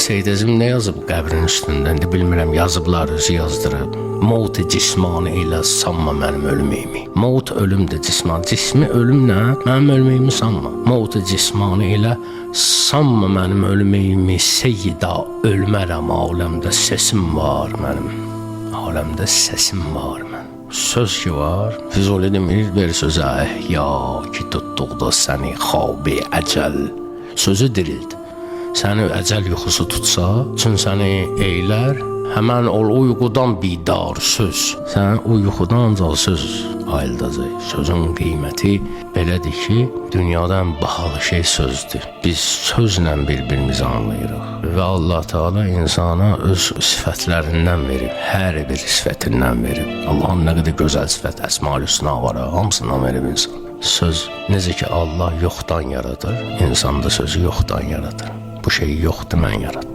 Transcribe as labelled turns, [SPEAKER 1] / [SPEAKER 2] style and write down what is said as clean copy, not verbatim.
[SPEAKER 1] Seyid Əzim nə yazıb qəbrin üstündə? İndi bilmirəm, yazıblar, özü yazdırıb. Mevt cismani ilə sanma mənim ölümeyimi. Mevt ölümdür, cismi ölümlə mənim ölümeyimi sanma. Mevt cismani ilə sanma mənim ölümeyimi. Seyyida ölmərəm, aləmdə səsim var mənim. Aləmdə səsim var mənim. Söz ki var, Füzuli demir, ver sözə əhya ki tutduqda səni xabi əcəl. Sözü dirildi. Səni əcəl yuxusu tutsa, üçün səni eylər, həmən ol uyqudan bidar söz. Sən o yuxudan ancaq söz ayıldacaq. Sözün qiyməti belədir ki, dünyada ən bahalı şey sözdür. Biz sözlə bir-birimizi anlayırıq. Və Allah Teala insana öz sifətlərindən verib, hər bir sifətindən verib. Allahın nə qədər gözəl sifət, əsma-ül hüsna var, hamısından verib insan. Söz, necə ki Allah yoxdan yaradır, insan da sözü yoxdan yaradır. Bu şeyi yoxdur, mən yaradım.